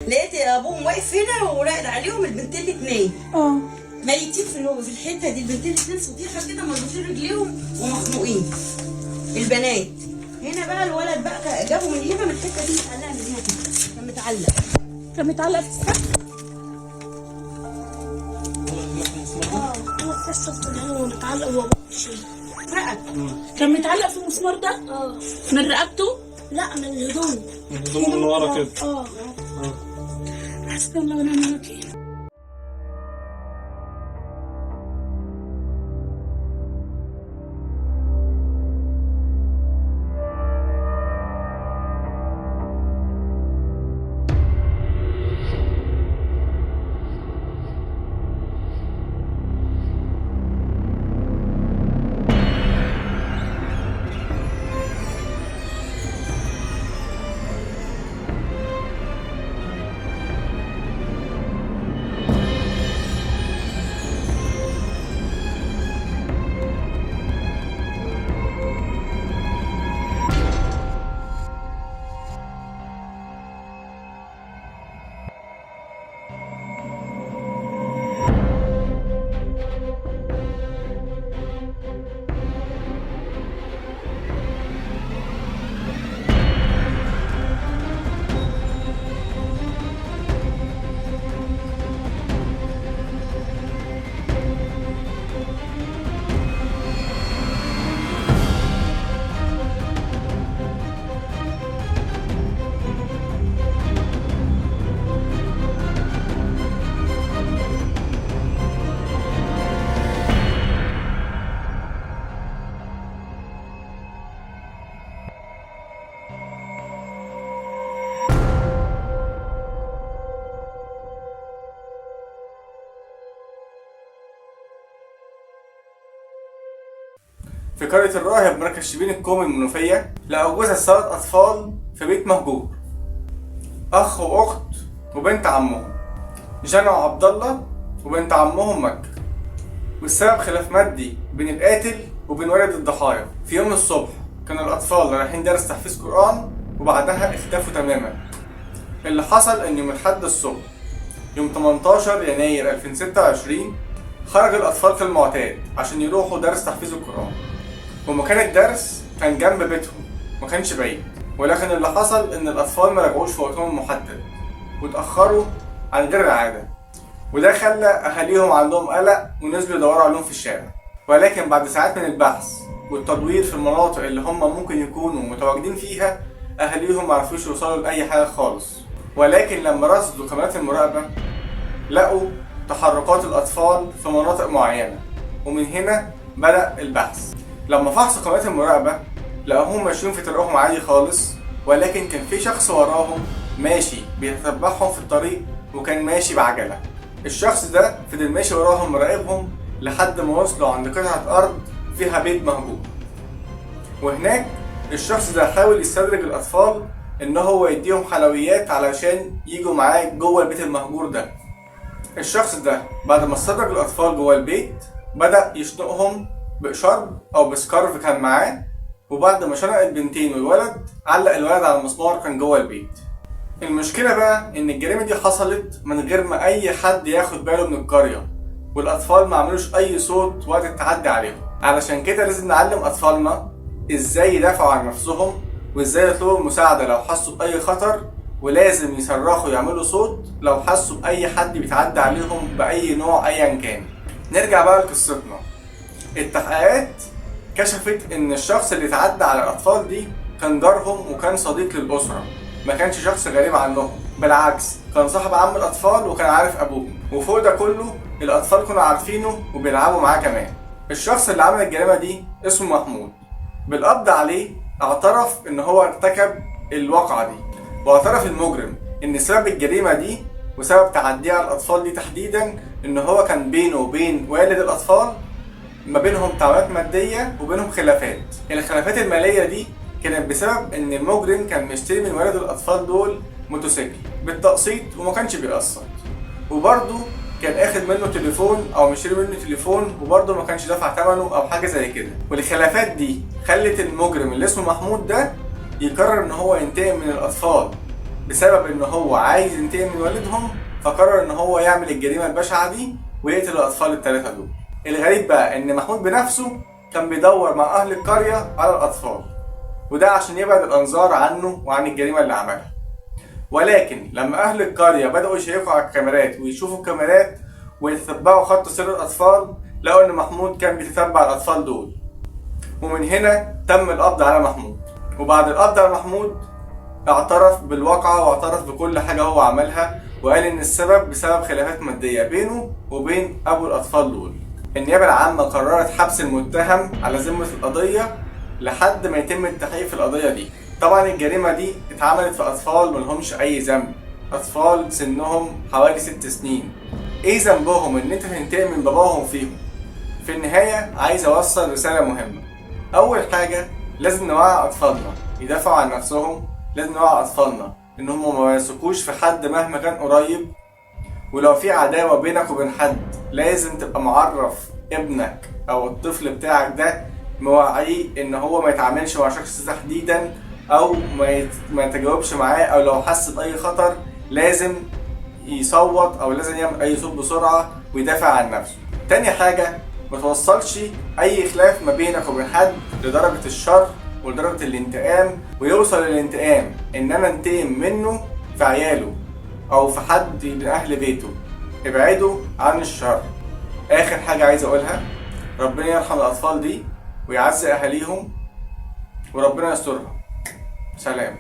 لقيت ابوهم واقف هنا وراقد عليهم البنتين الاثنين ميتين في الحته دي. البنتين الاثنين صديقه كده مربوطين رجليهم ومخنوقين. البنات هنا بقى الولد بقى جابه من هنا من الحته دي متعلق من هنا كده. كان متعلق في السقف. هو اتكسر هنا ومتعلق هو شيء. كان متعلق في المسمار ده؟ من رقبته؟ لا من الهدوم. من الهدوم من ورا كده. حسبي الله ونعم الوكيل. في قرية الراهب مركز شبين الكومي المنوفية لقوا جثث 3 أطفال في بيت مهجور. أخ وأخت وبنت عمهم جنى وعبد الله وبنت عمهم مكة، والسبب خلاف مادي بين القاتل وبين والد الضحايا. في يوم الصبح كان الأطفال رايحين درس تحفيظ قرآن وبعدها اختفوا تماما. اللي حصل إن يوم الأحد الصبح يوم 18 يناير 2026 خرج الأطفال في المعتاد عشان يروحوا درس تحفيظ القرآن، ومكان الدرس كان جنب بيتهم مكانش بعيد. ولكن اللي حصل إن الأطفال ما رجعوش في وقتهم المحدد واتأخروا عن غير العادة، وده خلى أهاليهم عندهم قلق ونزلوا يدوروا عليهم في الشارع. ولكن بعد ساعات من البحث والتدوير في المناطق اللي هم ممكن يكونوا متواجدين فيها أهاليهم معرفوش يوصلوا لأي حاجة خالص. ولكن لما رصدوا كاميرات المراقبة لقوا تحركات الأطفال في مناطق معينة، ومن هنا بدأ البحث. لما فحصوا كاميرات المراقبة لقوهم ماشيين في طريقهم عادي خالص، ولكن كان في شخص وراهم ماشي بيتتبعهم في الطريق وكان ماشي بعجلة. الشخص ده فضل ماشي وراهم مراقبهم لحد ما وصلوا عند قطعة أرض فيها بيت مهجور، وهناك الشخص ده حاول يستدرج الأطفال إن هو يديهم حلويات علشان يجوا معاه جوه البيت المهجور ده. الشخص ده بعد ما استدرج الأطفال جوه البيت بدأ يشنقهم بشرب أو بسكارف كان معاه، وبعد ما شنق البنتين والولد علق الولد على المسمار كان جوه البيت. المشكلة بقى إن الجريمة دي حصلت من غير ما أي حد ياخد باله من القرية، والأطفال ما عملوش أي صوت وقت التعدي عليهم. علشان كده لازم نعلم أطفالنا إزاي يدافعوا عن نفسهم وإزاي يطلبوا المساعدة لو حسوا بأي خطر، ولازم يصرخوا يعملوا صوت لو حسوا بأي حد بيتعدى عليهم بأي نوع أيا كان. نرجع بقى لقصتنا. التحقيقات كشفت إن الشخص اللي اتعدى على الأطفال دي كان جارهم وكان صديق للأسرة، ما كانش شخص غريب عنهم، بالعكس كان صاحب عم الأطفال وكان عارف أبوهم، وفوق ده كله الأطفال كانوا عارفينه وبيلعبوا معاه كمان. الشخص اللي عمل الجريمة دي اسمه محمود. بالقبض عليه اعترف إن هو ارتكب الواقعة دي، واعترف المجرم إن سبب الجريمة دي وسبب تعديه على الأطفال دي تحديدا إن هو كان بينه وبين والد الأطفال ما بينهم تعاملات مادية وبينهم خلافات. الخلافات المالية دي كانت بسبب ان المجرم كان مشتري من والد الاطفال دول موتوسيكل بالتقسيط وما كانش بيقسط، وبرضه كان اخد منه تليفون او مشتري منه تليفون وبرضه ما كانش دافع ثمنه او حاجه زي كده. والخلافات دي خلت المجرم اللي اسمه محمود ده يقرر ان هو ينتقم من الاطفال بسبب ان هو عايز ينتقم من والدهم، فقرر ان هو يعمل الجريمة البشعة دي ويقتل الاطفال الثلاثة دول. الغريب بقى ان محمود بنفسه كان بيدور مع اهل القرية على الاطفال، وده عشان يبعد الانظار عنه وعن الجريمة اللي عملها. ولكن لما اهل القرية بدأوا يشيكوا على الكاميرات ويشوفوا الكاميرات ويتتبعوا خط سير الاطفال، لقوا ان محمود كان بيتتبع الاطفال دول، ومن هنا تم القبض على محمود. وبعد القبض على محمود اعترف بالواقعة واعترف بكل حاجة هو عملها، وقال ان السبب بسبب خلافات مادية بينه وبين ابو الاطفال دول. النيابة العامة قررت حبس المتهم على ذمة القضية لحد ما يتم التحقيق في القضية دي. طبعا الجريمة دي اتعملت في اطفال ملهمش اي ذنب، اطفال سنهم حوالي 6 سنين. ايه ذنبهم ان انت تنتقم من باباهم فيهم؟ في النهاية عايز اوصل رسالة مهمة. اول حاجة لازم نوعي اطفالنا يدافعوا عن نفسهم، لازم نوعي اطفالنا ان هم ما يثقوش في حد مهما كان قريب، ولو في عداوة بينك وبين حد لازم تبقى معرف ابنك او الطفل بتاعك ده، موعيه ان هو ما يتعاملش مع شخص تحديدا او ما يتجاوبش معاه، او لو حس باي خطر لازم يصوت او لازم يعمل اي صوت بسرعة ويدافع عن نفسه. تاني حاجة ما توصلش اي خلاف ما بينك وبين حد لدرجة الشر ولدرجة الانتقام، ويوصل الانتقام ان انا انتقم منه في عياله او في حد من اهل بيته. ابعدوا عن الشر. اخر حاجة عايز اقولها، ربنا يرحم الاطفال دي ويعزي اهاليهم وربنا يسترها. سلام.